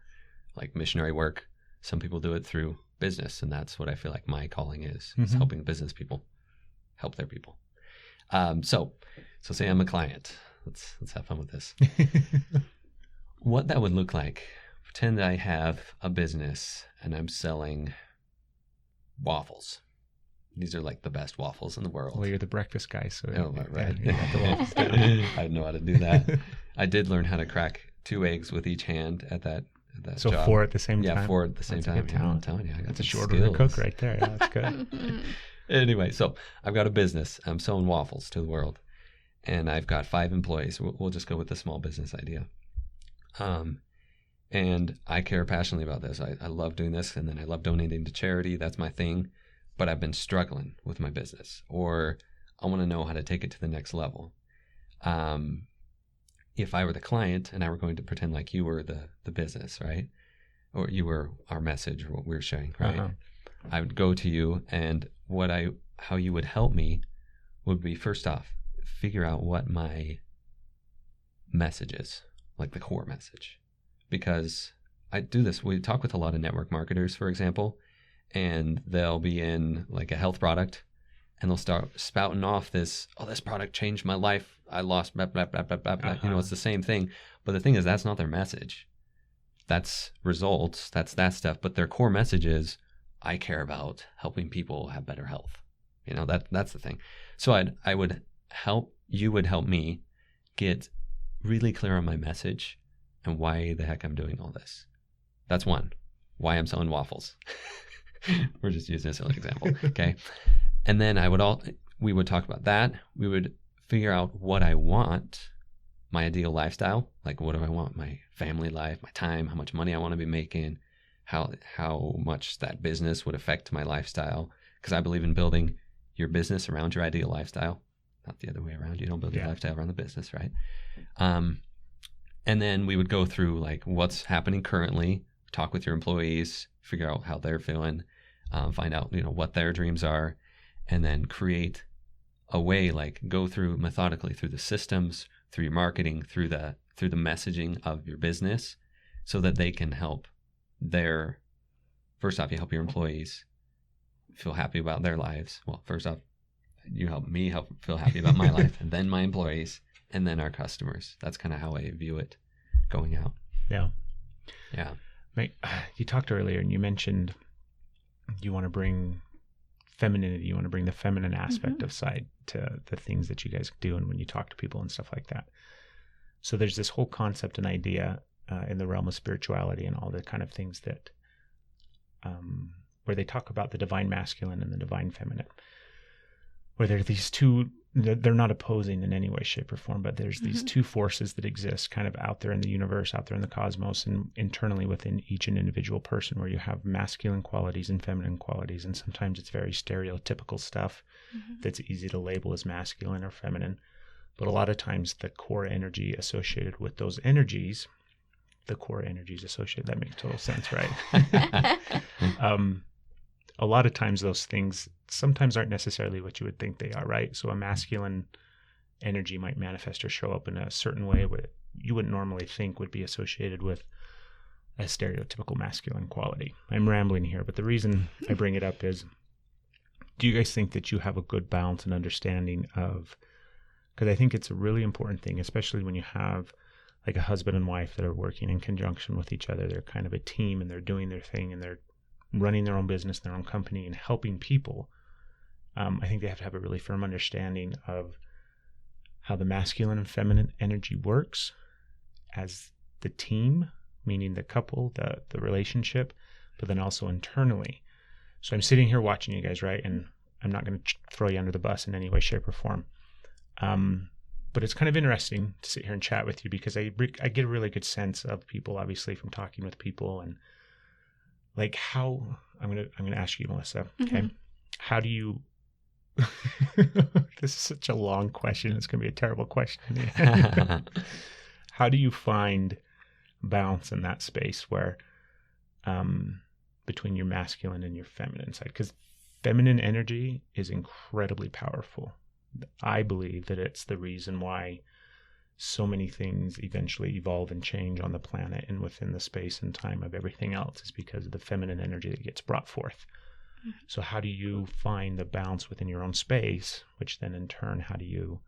like missionary work. Some people do it through business, and that's what I feel like my calling is helping business people help their people. So say I'm a client. Let's have fun with this. What that would look like. Pretend I have a business and I'm selling waffles. These are like the best waffles in the world. Well, you're the breakfast guy, so Oh, right. yeah, you got the waffles down. I know how to do that. I did learn how to crack 2 eggs with each hand at that So job. 4 at the same time. Yeah, 4 at the same That's a time. good Yeah, I'm talent. telling you, I got That's a some short order skills. cook right there. Yeah, that's good. Anyway, so I've got a business. I'm selling waffles to the world, and I've got 5 employees. We'll just go with the small business idea. And I care passionately about this. I love doing this, and then I love donating to charity. That's my thing. But I've been struggling with my business, or I want to know how to take it to the next level. If I were the client and I were going to pretend like you were the business, right? Or you were our message or what we were sharing, right? Uh-huh. I would go to you, and how you would help me would be, first off, figure out what my message is, like the core message. Because I do this, we talk with a lot of network marketers, for example, and they'll be in like a health product, and they'll start spouting off this product changed my life. I lost blah, blah, blah, blah, blah, blah. It's the same thing. But the thing is, that's not their message. That's results. That's that stuff. But their core message is, I care about helping people have better health. That's the thing. So you would help me get really clear on my message and why the heck I'm doing all this. That's one. Why I'm selling waffles. We're just using a silly example. Okay. And then we would talk about that. We would figure out what I want, my ideal lifestyle. Like, what do I want? My family life, my time, how much money I want to be making, how much that business would affect my lifestyle. Because I believe in building your business around your ideal lifestyle, not the other way around. You don't build your lifestyle around the business, right? And then we would go through like what's happening currently, talk with your employees, figure out how they're feeling, find out what their dreams are, and then create a way, like go through methodically through the systems, through your marketing, through the messaging of your business, so that they can help first off, you help your employees feel happy about their lives. Well, first off, you help me feel happy about my life, and then my employees, and then our customers. That's kind of how I view it going out. Yeah. Yeah. You talked earlier and you mentioned you want to bring femininity, you want to bring the feminine aspect of side to the things that you guys do and when you talk to people and stuff like that. So there's this whole concept and idea in the realm of spirituality and all the kind of things that where they talk about the divine masculine and the divine feminine, where there are these two, they're not opposing in any way, shape, or form, but there's these two forces that exist kind of out there in the universe, out there in the cosmos, and internally within each and individual person, where you have masculine qualities and feminine qualities. And sometimes it's very stereotypical stuff that's easy to label as masculine or feminine. But a lot of times the core energy associated with those energies, that makes total sense, right? A lot of times those things sometimes aren't necessarily what you would think they are, right? So a masculine energy might manifest or show up in a certain way what you wouldn't normally think would be associated with a stereotypical masculine quality. I'm rambling here, but the reason I bring it up is, do you guys think that you have a good balance and understanding of, because I think it's a really important thing, especially when you have like a husband and wife that are working in conjunction with each other. They're kind of a team and they're doing their thing and they're running their own business, their own company, and helping people. I think they have to have a really firm understanding of how the masculine and feminine energy works as the team, meaning the couple, the relationship, but then also internally. So I'm sitting here watching you guys, right? And I'm not going to throw you under the bus in any way, shape, or form. But it's kind of interesting to sit here and chat with you because I get a really good sense of people, obviously, from talking with people, and like how I'm gonna ask you, Melissa. Okay, how do you? This is such a long question. It's gonna be a terrible question. How do you find balance in that space where, between your masculine and your feminine side? Because feminine energy is incredibly powerful. I believe that it's the reason why so many things eventually evolve and change on the planet and within the space and time of everything else is because of the feminine energy that gets brought forth. So how do you find the balance within your own space, which then in turn, how do you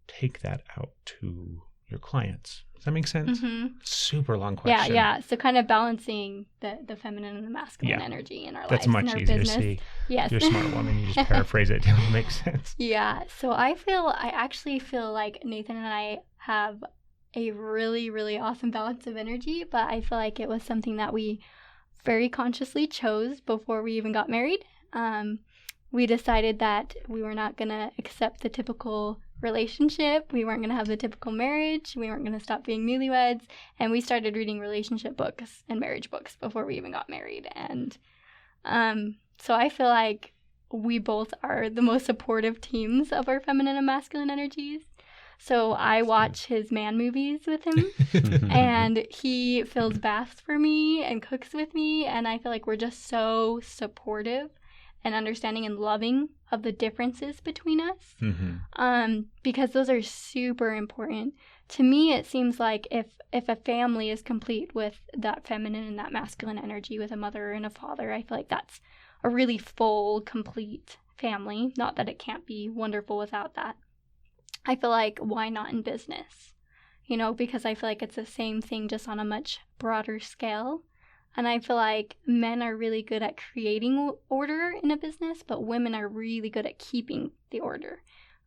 take that out to your clients? Does that make sense? Super long question. Yeah. So kind of balancing the feminine and the masculine energy in our That's lives, much in our easier business. to see. Yes. You're a smart woman. You just paraphrase it till it makes sense. Yeah. So I actually feel like Nathan and I have a really, really awesome balance of energy, but I feel like it was something that we very consciously chose before we even got married. We decided that we were not going to accept the typical relationship. We weren't going to have the typical marriage. We weren't going to stop being newlyweds. And we started reading relationship books and marriage books before we even got married. And so I feel like we both are the most supportive teams of our feminine and masculine energies. So I watch his man movies with him, and he fills baths for me and cooks with me, and I feel like we're just so supportive and understanding and loving of the differences between us, because those are super important. To me, it seems like if a family is complete with that feminine and that masculine energy with a mother and a father, I feel like that's a really full, complete family. Not that it can't be wonderful without that. I feel like, why not in business? You know, because I feel like it's the same thing just on a much broader scale. And I feel like men are really good at creating order in a business, but women are really good at keeping the order.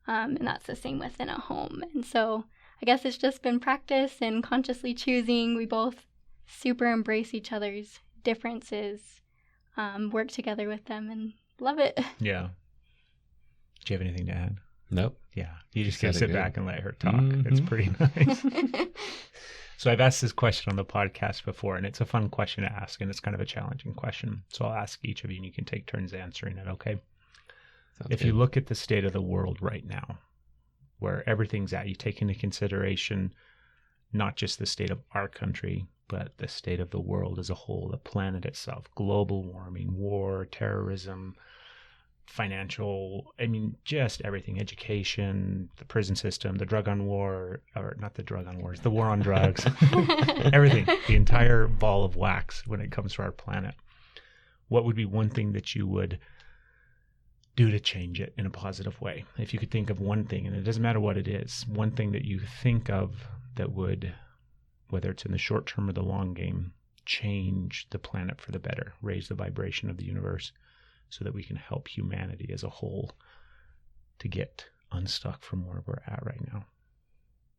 And that's the same within a home. And so I guess it's just been practice and consciously choosing. We both super embrace each other's differences, work together with them, and love it. Yeah. Do you have anything to add? Nope. Yeah. You just gotta sit back and let her talk. Mm-hmm. It's pretty nice. So I've asked this question on the podcast before, and it's a fun question to ask, and it's kind of a challenging question. So I'll ask each of you, and you can take turns answering it, okay? If you look at the state of the world right now, where everything's at, you take into consideration not just the state of our country, but the state of the world as a whole, the planet itself, global warming, war, terrorism, financial, I mean, just everything, education, the prison system, the drug on war, or not the drug on wars, the war on drugs, everything, the entire ball of wax when it comes to our planet. What would be one thing that you would do to change it in a positive way? If you could think of one thing, and it doesn't matter what it is, one thing that you think of that would, whether it's in the short term or the long game, change the planet for the better, raise the vibration of the universe, so that we can help humanity as a whole to get unstuck from where we're at right now.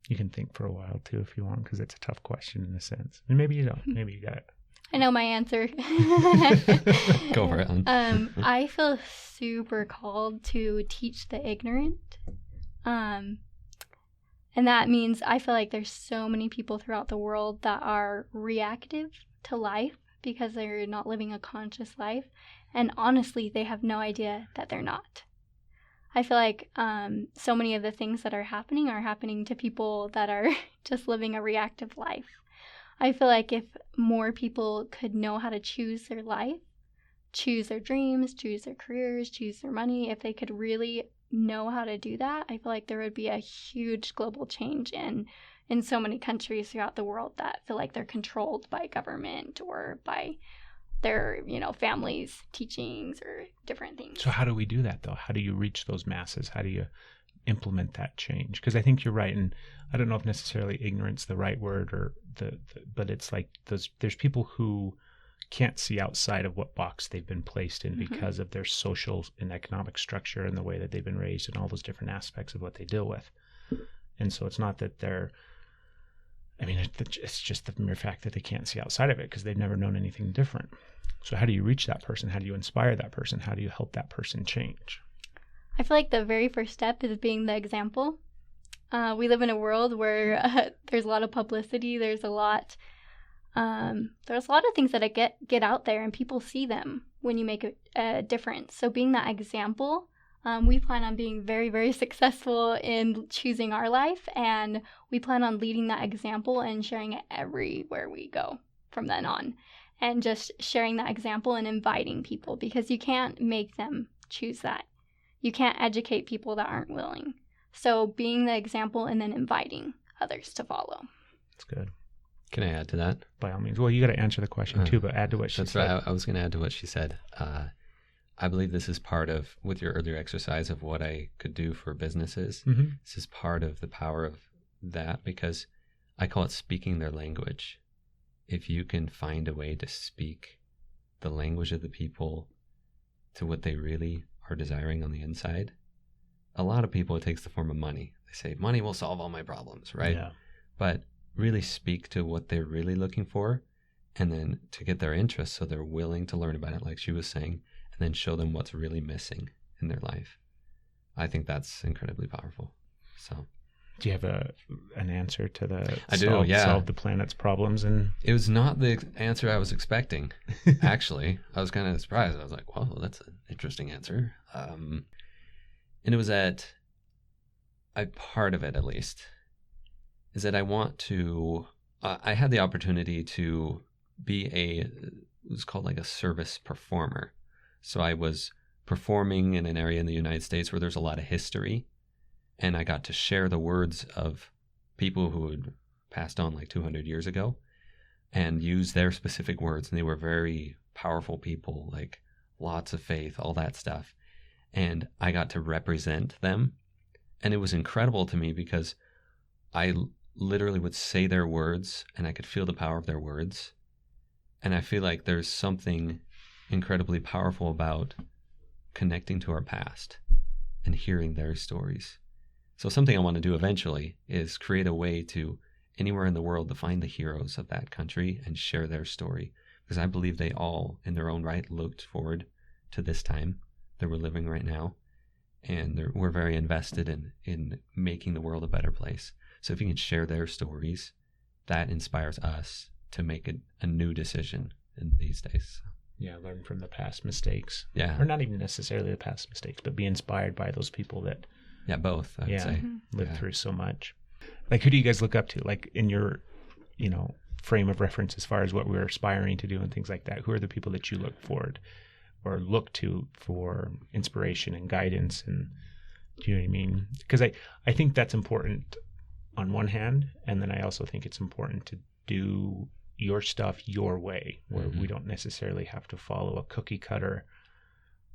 You can think for a while too if you want, because it's a tough question in a sense. And maybe you don't. Maybe you got it. I know my answer. Go for it, hon. I feel super called to teach the ignorant. And that means I feel like there's so many people throughout the world that are reactive to life because they're not living a conscious life. And honestly, they have no idea that they're not. I feel like so many of the things that are happening to people that are just living a reactive life. I feel like if more people could know how to choose their life, choose their dreams, choose their careers, choose their money, if they could really know how to do that, I feel like there would be a huge global change in so many countries throughout the world that feel like they're controlled by government or by their, families' teachings or different things. So how do we do that, though? How do you reach those masses? How do you implement that change? Because I think you're right, and I don't know if necessarily ignorance is the right word, or but it's like there's people who can't see outside of what box they've been placed in because of their social and economic structure and the way that they've been raised and all those different aspects of what they deal with. And so it's not that it's just the mere fact that they can't see outside of it because they've never known anything different. So how do you reach that person? How do you inspire that person? How do you help that person change? I feel like the very first step is being the example. We live in a world where there's a lot of publicity. There's a lot of things that get out there, and people see them when you make a difference. So being that example, we plan on being very, very successful in choosing our life, and we plan on leading that example and sharing it everywhere we go from then on, and just sharing that example and inviting people, because you can't make them choose that. You can't educate people that aren't willing. So being the example and then inviting others to follow. That's good. Can I add to that? By all means. Well, you got to answer the question too, but add to what she That's said. right. I was going to add to what she said. I believe this is part of, with your earlier exercise of what I could do for businesses, this is part of the power of that, because I call it speaking their language. If you can find a way to speak the language of the people to what they really are desiring on the inside, a lot of people, it takes the form of money. They say, money will solve all my problems, right? Yeah. But really speak to what they're really looking for, and then to get their interest so they're willing to learn about it, like she was saying, and then show them what's really missing in their life. I think that's incredibly powerful. So, do you have an answer to the solve the planet's problems? And it was not the answer I was expecting. Actually, I was kind of surprised. I was like, "Well, that's an interesting answer." And it was a part of it, at least, is that I want to. I had the opportunity to be it was called like a service performer. So I was performing in an area in the United States where there's a lot of history, and I got to share the words of people who had passed on like 200 years ago and use their specific words. And they were very powerful people, like lots of faith, all that stuff. And I got to represent them. And it was incredible to me because I literally would say their words and I could feel the power of their words. And I feel like there's something incredibly powerful about connecting to our past and hearing their stories. So something I want to do eventually is create a way to anywhere in the world to find the heroes of that country and share their story, because I believe they all in their own right looked forward to this time that we're living right now, and we're very invested in making the world a better place. So if you can share their stories, that inspires us to make a new decision in these days. Yeah, learn from the past mistakes. Yeah. Or not even necessarily the past mistakes, but be inspired by those people that both, I would say. Lived through so much. Like, who do you guys look up to? Like, in your, frame of reference as far as what we're aspiring to do and things like that, who are the people that you look forward or look to for inspiration and guidance? And do you know what I mean? Because I think that's important on one hand, and then I also think it's important to do your stuff your way, where we don't necessarily have to follow a cookie cutter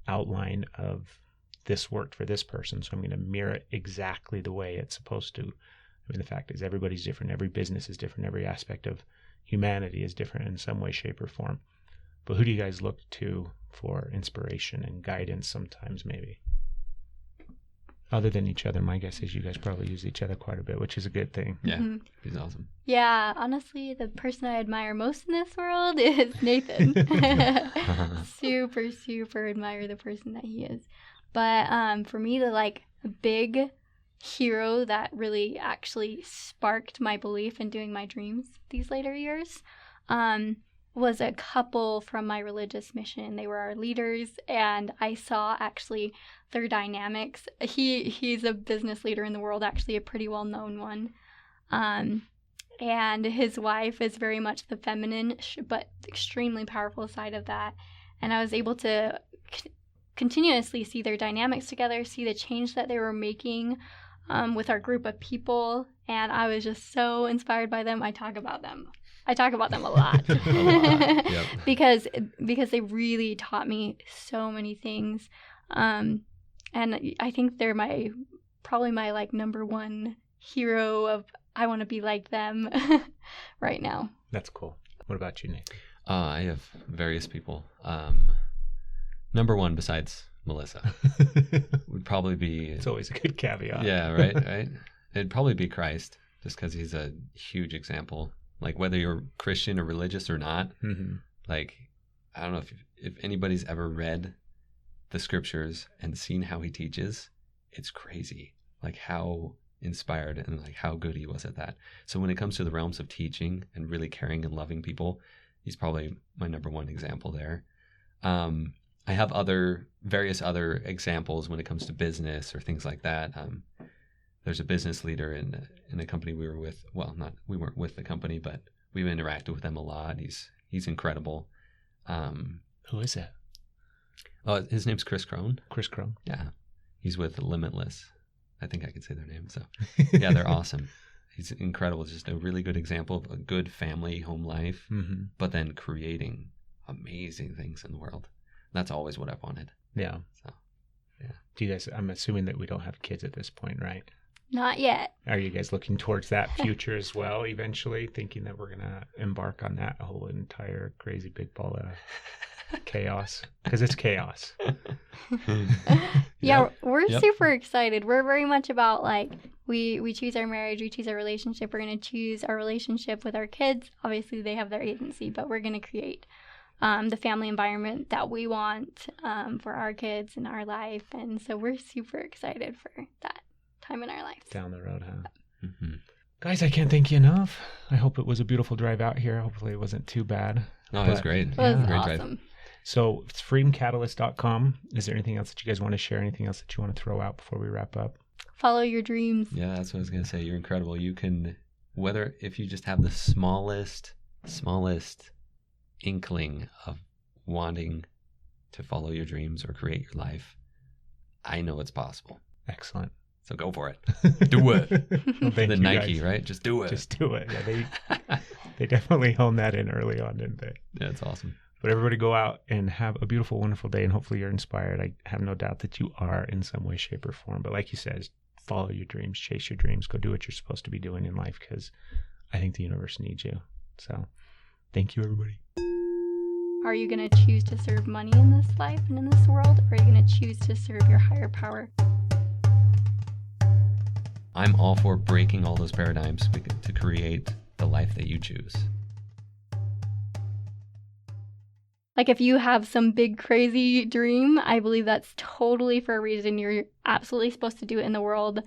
outline of this worked for this person, so I'm going to mirror it exactly the way it's supposed to. I mean, the fact is everybody's different, every business is different, every aspect of humanity is different in some way, shape, or form. But who do you guys look to for inspiration and guidance sometimes, maybe? Other than each other, my guess is you guys probably use each other quite a bit, which is a good thing. Yeah, he's awesome. Yeah, honestly, the person I admire most in this world is Nathan. Super, super admire the person that he is. But for me, the big hero that really actually sparked my belief in doing my dreams these later years was a couple from my religious mission. They were our leaders, and I saw actually their dynamics. He's a business leader in the world, actually a pretty well-known one. And his wife is very much the feminine but extremely powerful side of that. And I was able to continuously see their dynamics together, see the change that they were making with our group of people. And I was just so inspired by them. I talk about them a lot. Yep. because they really taught me so many things. And I think they're probably my number one hero of I want to be like them right now. That's cool. What about you, Nate? I have various people. Number one, besides Melissa, would probably be... It's always a good caveat. Yeah, right? It'd probably be Christ, just because he's a huge example. Like, whether you're Christian or religious or not, like, I don't know if anybody's ever read the scriptures and seen how he teaches, it's crazy. Like, how inspired and like how good he was at that. So when it comes to the realms of teaching and really caring and loving people, he's probably my number one example there. I have various other examples when it comes to business or things like that. There's a business leader in a company we were with. Well, we weren't with the company, but we've interacted with them a lot. He's incredible. Who is that? Oh, his name's Chris Crone. Chris Crone. Yeah, He's with Limitless. I think I can say their name. So yeah, they're awesome. He's incredible. Just a really good example of a good family home life, but then creating amazing things in the world. That's always what I've wanted. Yeah. So, yeah. Do you guys, I'm assuming that we don't have kids at this point, right? Not yet. Are you guys looking towards that future as well eventually, thinking that we're going to embark on that whole entire crazy big ball of chaos? Because it's chaos. Yeah, we're super excited. We're very much about like, we choose our marriage, we choose our relationship. We're going to choose our relationship with our kids. Obviously, they have their agency, but we're going to create the family environment that we want for our kids and our life. And so we're super excited for that time in our life. Down the road, huh? Mm-hmm. Guys, I can't thank you enough. I hope it was a beautiful drive out here. Hopefully it wasn't too bad. No, it was great. It was Great awesome. drive. So it's freedomcatalyst.com. Is there anything else that you guys want to share? Anything else that you want to throw out before we wrap up? Follow your dreams. Yeah, that's what I was going to say. You're incredible. You can, whether if you just have the smallest inkling of wanting to follow your dreams or create your life, I know it's possible. Excellent. So go for it. Do it. Well, thank The you, Nike, guys. right? Just do it. Just do it. Yeah, they definitely honed that in early on, didn't they? Yeah, it's awesome. But everybody go out and have a beautiful, wonderful day, and hopefully you're inspired. I have no doubt that you are in some way, shape, or form. But like you said, follow your dreams, chase your dreams, go do what you're supposed to be doing in life, because I think the universe needs you. So thank you, everybody. Are you going to choose to serve money in this life and in this world, or are you going to choose to serve your higher power? I'm all for breaking all those paradigms to create the life that you choose. Like if you have some big crazy dream, I believe that's totally for a reason. You're absolutely supposed to do it in the world.